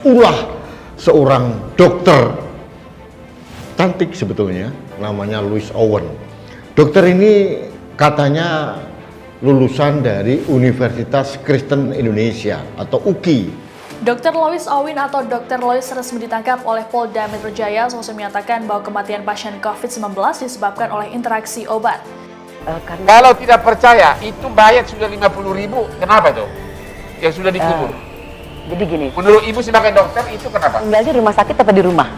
Ulah seorang dokter cantik sebetulnya, namanya Louis Owen. Dokter ini katanya lulusan dari Universitas Kristen Indonesia atau UKI. Dr. Louis Owen atau Dr. Louis resmi ditangkap oleh Polda Metro Jaya selesai menyatakan bahwa kematian pasien COVID-19 disebabkan oleh interaksi obat. Kalau tidak percaya, itu bayar sudah 50.000, kenapa itu? Yang sudah dikubur. Jadi gini, Menurut ibu sebagai dokter, itu kenapa? tinggal di rumah sakit apa di rumah?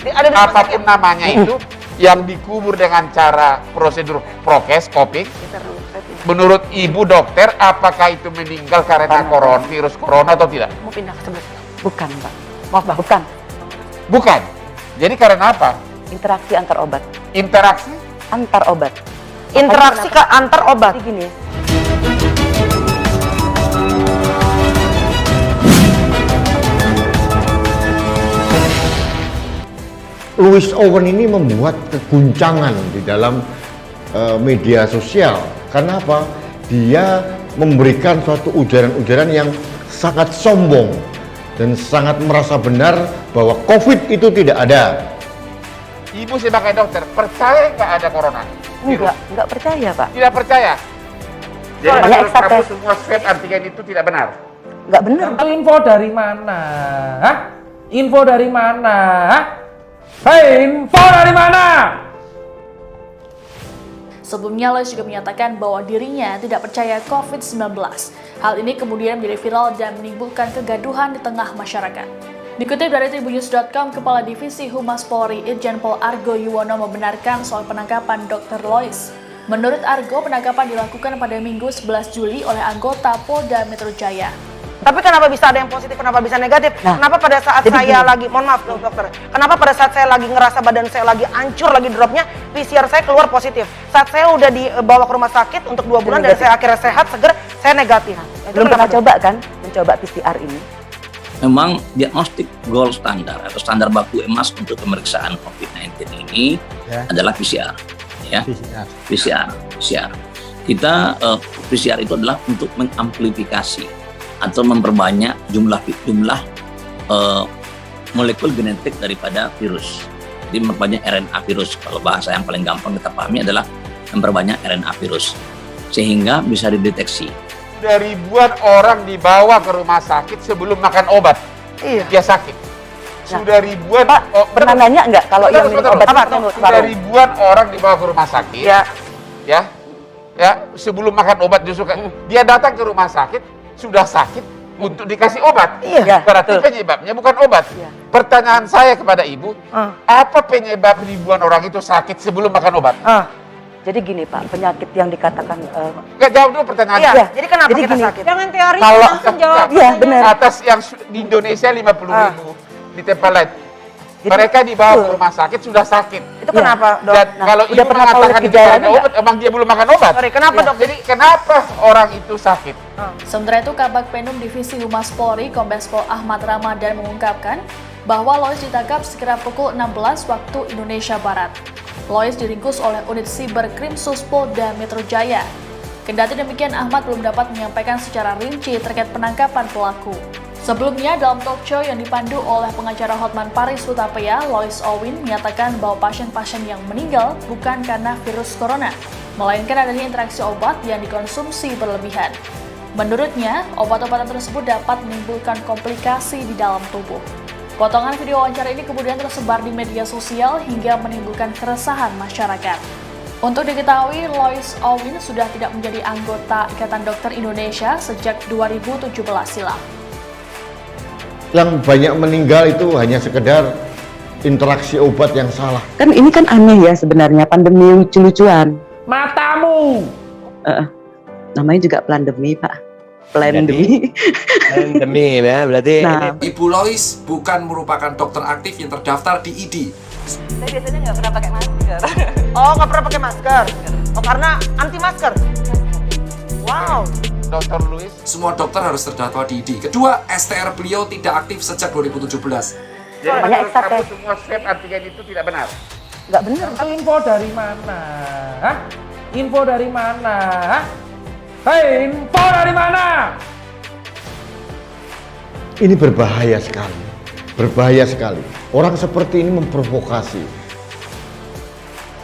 Ada apapun namanya itu, yang dikubur dengan cara prosedur prokes, koping. Menurut ibu dokter, apakah itu meninggal karena virus corona atau tidak? Mau pindah ke sebelah? Bukan, Pak. Maaf, Pak, bukan. Bukan. Jadi karena apa? Interaksi antar obat. Interaksi? Antar obat. Interaksi ke antar obat. Jadi gini, Louis Owen ini membuat keguncangan di dalam media sosial. Karena apa? Dia memberikan suatu ujaran-ujaran yang sangat sombong dan sangat merasa benar bahwa COVID itu tidak ada. Ibu sebagai dokter, percaya nggak ada corona? enggak percaya, Pak. Tidak percaya. Jadi Banyak menurut kamu eksates. semua swab antigen itu tidak benar? Enggak benar. Itu info dari mana? Hah? Info dari mana? Hah? Hei, info dari mana? Sebelumnya, Louis juga menyatakan bahwa dirinya tidak percaya COVID-19. Hal ini kemudian menjadi viral dan menimbulkan kegaduhan di tengah masyarakat. Dikutip dari Tribunnews.com, Kepala Divisi Humas Polri Irjen Pol Argo Yuwono membenarkan soal penangkapan Dr. Louis. Menurut Argo, penangkapan dilakukan pada Minggu 11 Juli oleh anggota Polda Metro Jaya. Tapi kenapa bisa ada yang positif, kenapa bisa negatif? Nah, kenapa pada saat jadi saya gini. lagi, mohon maaf dokter, kenapa pada saat saya lagi ngerasa badan saya lagi hancur, lagi dropnya, PCR saya keluar positif. Saat saya udah dibawa ke rumah sakit untuk 2 bulan dan saya akhirnya sehat, seger, saya negatif. Itu Belum pernah kenapa? coba kan mencoba PCR ini? Memang diagnostik gold standar atau standar baku emas untuk pemeriksaan COVID-19 ini adalah PCR. Ya. PCR. Kita PCR itu adalah untuk mengamplifikasi atau memperbanyak jumlah molekul genetik daripada virus. Jadi memperbanyak RNA virus. Kalau bahasa yang paling gampang kita pahami adalah memperbanyak RNA virus sehingga bisa dideteksi. Sudah ribuan orang dibawa ke rumah sakit sebelum makan obat. Iya. Dia sakit. Sudah ribuan. Pak, pernah nanya nggak kalau yang minum obat Apa? itu Sudah ribuan orang dibawa ke rumah sakit. Ya. Ya. Sebelum makan obat justru dia datang ke rumah sakit sudah sakit untuk dikasih obat. Iya. Berarti betul. penyebabnya bukan obat. Iya. Pertanyaan saya kepada ibu, apa penyebab ribuan orang itu sakit sebelum makan obat? Jadi gini, Pak, penyakit yang dikatakan Nggak, jawab dulu pertanyaan. Iya. Jadi kenapa Jadi kita gini. sakit? Jangan teori, Kalau- langsung jawab. Iya, benar. Atas yang di Indonesia 50.000 di tempat lain. Jadi, Mereka dibawa ke betul. rumah sakit sudah sakit. Itu kenapa, Dok? Dan Nah, kalau udah ibu pernah tahu mengatakan itu gejalanya ada obat, emang dia belum makan obat. Sorry, kenapa, Dok? Jadi kenapa orang itu sakit? Sementara itu, Kabag Penum Divisi Humas Polri, Kombes Pol Ahmad Ramadan mengungkapkan bahwa Louis ditangkap sekira pukul 16 waktu Indonesia Barat. Louis diringkus oleh unit Siberkrimsus Polda Metro Jaya. Kendati demikian, Ahmad belum dapat menyampaikan secara rinci terkait penangkapan pelaku. Sebelumnya, dalam talk show yang dipandu oleh pengacara Hotman Paris Hutapea, Louis Owen menyatakan bahwa pasien-pasien yang meninggal bukan karena virus corona, melainkan adanya interaksi obat yang dikonsumsi berlebihan. Menurutnya, obat-obatan tersebut dapat menimbulkan komplikasi di dalam tubuh. Potongan video wawancara ini kemudian tersebar di media sosial hingga menimbulkan keresahan masyarakat. Untuk diketahui, Louis Owen sudah tidak menjadi anggota Ikatan Dokter Indonesia sejak 2017 silam. Yang banyak meninggal itu hanya sekedar interaksi obat yang salah. kan ini kan aneh ya sebenarnya, pandemi lucu-lucuan. Matamu. Namanya juga pandemi, Pak. Pandemi. Pandemi ya, berarti Nah, Ibu Lois bukan merupakan dokter aktif yang terdaftar di ID. saya biasanya nggak pernah pakai masker. Oh, nggak pernah pakai masker. Oh, karena anti masker. Wow. Dr. Louis, Semua dokter harus terdaftar di ID. Kedua, STR beliau tidak aktif sejak 2017. jadi Banyak menurut kamu eksates. semua swab antigen itu tidak benar? Nggak benar. Itu info dari mana? Hah? Info dari mana? Hah? Hei, info dari mana? Ini berbahaya sekali. Berbahaya sekali. Orang seperti ini memprovokasi.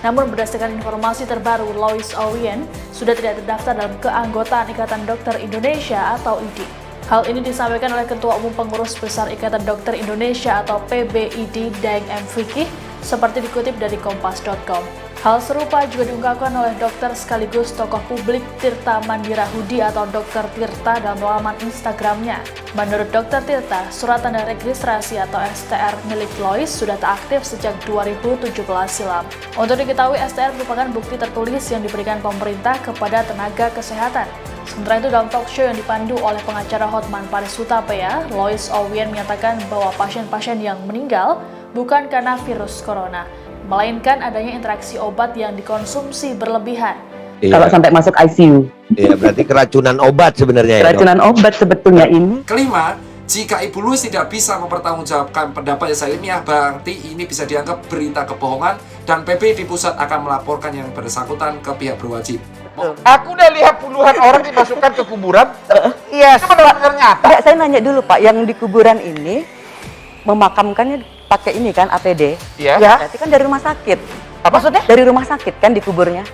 Namun berdasarkan informasi terbaru, Lois Owen sudah tidak terdaftar dalam keanggotaan Ikatan Dokter Indonesia atau IDI. Hal ini disampaikan oleh Ketua Umum Pengurus Besar Ikatan Dokter Indonesia atau PBID, Daeng M. Fikih, seperti dikutip dari kompas.com. Hal serupa juga diungkapkan oleh dokter sekaligus tokoh publik Tirta Mandira Hudi atau Dr. Tirta dalam laman Instagramnya. Menurut Dr. Tirta, surat tanda registrasi atau STR milik Lois sudah tak aktif sejak 2017 silam. Untuk diketahui, STR merupakan bukti tertulis yang diberikan pemerintah kepada tenaga kesehatan. Sementara itu, dalam talk show yang dipandu oleh pengacara Hotman Paris Hutapea, Lois Owen menyatakan bahwa pasien-pasien yang meninggal bukan karena virus corona, melainkan adanya interaksi obat yang dikonsumsi berlebihan. Kalau sampai masuk ICU. Iya, berarti keracunan obat sebenarnya ya. Keracunan obat sebetulnya ini. Kelima, jika Ibu Louis tidak bisa mempertanggungjawabkan pendapatnya secara ilmiah, berarti ini bisa dianggap berita kebohongan dan PBID Pusat akan melaporkan yang bersangkutan ke pihak berwajib. Aku udah lihat puluhan orang dimasukkan ke kuburan. Yes. Itu benar-benar nyata. Enggak, saya nanya dulu Pak, yang di kuburan ini memakamkannya pakai ini kan APD? Iya. Ya. Berarti kan dari rumah sakit. Apa maksudnya? Dari rumah sakit kan di kuburnya?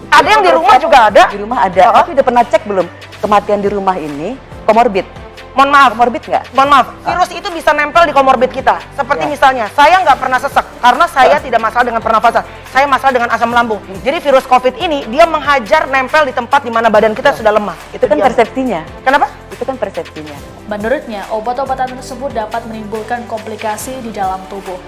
Ada yang di rumah juga ada. Di rumah ada. Tapi udah pernah cek belum kematian di rumah ini komorbid? Mohon maaf. Komorbid nggak? Mohon maaf, virus itu bisa nempel di komorbid kita. Seperti Ya. misalnya, saya nggak pernah sesek karena saya tidak masalah dengan pernafasan. Saya masalah dengan asam lambung. Jadi virus COVID ini dia menghajar nempel di tempat di mana badan kita sudah lemah. Itu kan dia. persepsinya. Kenapa? Itu kan persepsinya. Menurutnya, obat-obatan tersebut dapat menimbulkan komplikasi di dalam tubuh.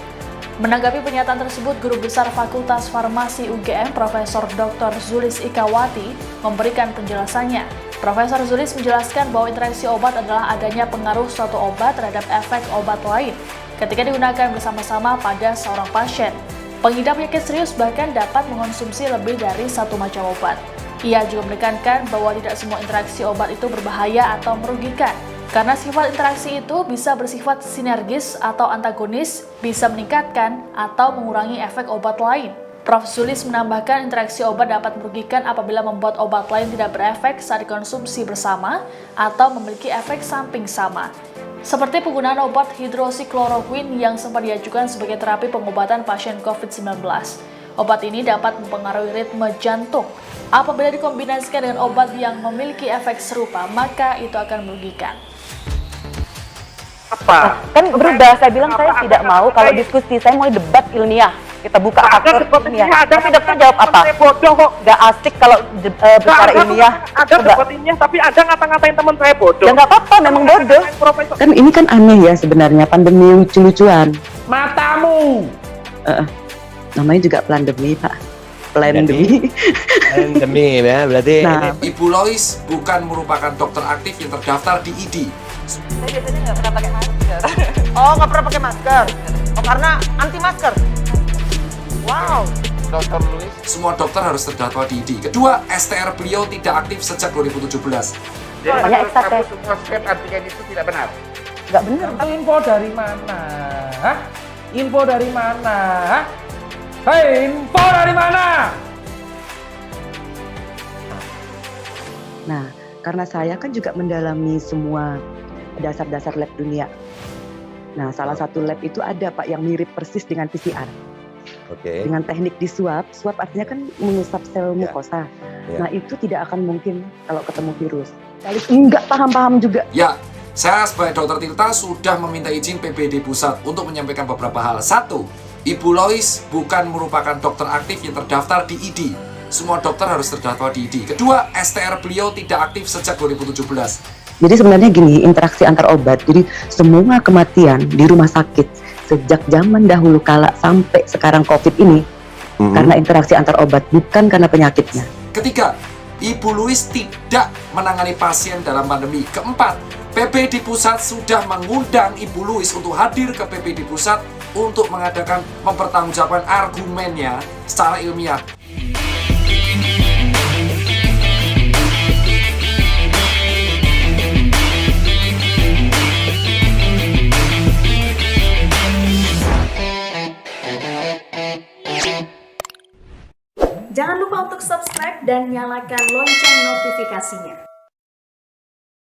Menanggapi pernyataan tersebut, Guru Besar Fakultas Farmasi UGM, Profesor Dr. Zulis Ikawati, memberikan penjelasannya. Profesor Zulis menjelaskan bahwa interaksi obat adalah adanya pengaruh suatu obat terhadap efek obat lain ketika digunakan bersama-sama pada seorang pasien. Pengidap penyakit serius bahkan dapat mengonsumsi lebih dari satu macam obat. Ia juga menekankan bahwa tidak semua interaksi obat itu berbahaya atau merugikan, karena sifat interaksi itu bisa bersifat sinergis atau antagonis, bisa meningkatkan atau mengurangi efek obat lain. Prof. Zulis menambahkan interaksi obat dapat merugikan apabila membuat obat lain tidak berefek saat dikonsumsi bersama atau memiliki efek samping sama. Seperti penggunaan obat hidroksikloroquine yang sempat diajukan sebagai terapi pengobatan pasien COVID-19. Obat ini dapat mempengaruhi ritme jantung. Apabila dikombinasikan dengan obat yang memiliki efek serupa, maka itu akan merugikan. Apa? Kan berubah, saya bilang saya tidak mau kalau diskusi, saya mau debat ilmiah. Kita buka faktor ilmiah. Tapi dokter jawab apa? bodoh kok. Gak asik kalau bicara ilmiah. Ada Coba. debat ilmiah, tapi ada ngata-ngatain teman saya bodoh. Ya nggak apa-apa, memang bodoh. Kan ini kan aneh ya sebenarnya, pandemi lucu-lucuan. Matamu. Namanya juga pandemi Pak. Pandemi. Pandemi ya, berarti Nah, Ibu Lois bukan merupakan dokter aktif yang terdaftar di IDI. saya biasanya nggak pernah pakai masker. Oh, nggak pernah pakai masker. Oh, karena anti masker. Wow. Dr. Louis. Semua dokter harus terdaftar di IDI. Kedua, STR beliau tidak aktif sejak 2017. Jadi Banyak menurut ekstra kamu tes. semua swab antigen itu tidak benar. Nggak benar. Info dari mana? Hah? Info dari mana? Hah? Hei, info dari mana? Nah, karena saya kan juga mendalami semua dasar-dasar lab dunia. Nah, salah satu lab itu ada Pak yang mirip persis dengan PCR. Oke. Dengan teknik di swab artinya kan mengusap sel Ya. mukosa. Ya. Nah, itu tidak akan mungkin kalau ketemu virus. Kali enggak paham-paham juga. Ya, saya sebagai dokter Tirta sudah meminta izin PBID Pusat untuk menyampaikan beberapa hal. Satu, Ibu Lois bukan merupakan dokter aktif yang terdaftar di IDI. Semua dokter harus terdaftar di IDI. Kedua, STR beliau tidak aktif sejak 2017. Jadi sebenarnya gini, interaksi antar obat. Jadi semua kematian di rumah sakit sejak zaman dahulu kala sampai sekarang COVID ini karena interaksi antar obat, bukan karena penyakitnya. Ketiga, Ibu Louis tidak menangani pasien dalam pandemi. Keempat, PBID Pusat sudah mengundang Ibu Louis untuk hadir ke PBID Pusat untuk mengadakan mempertanggungjawabkan argumennya secara ilmiah. Jangan lupa untuk subscribe dan nyalakan lonceng notifikasinya.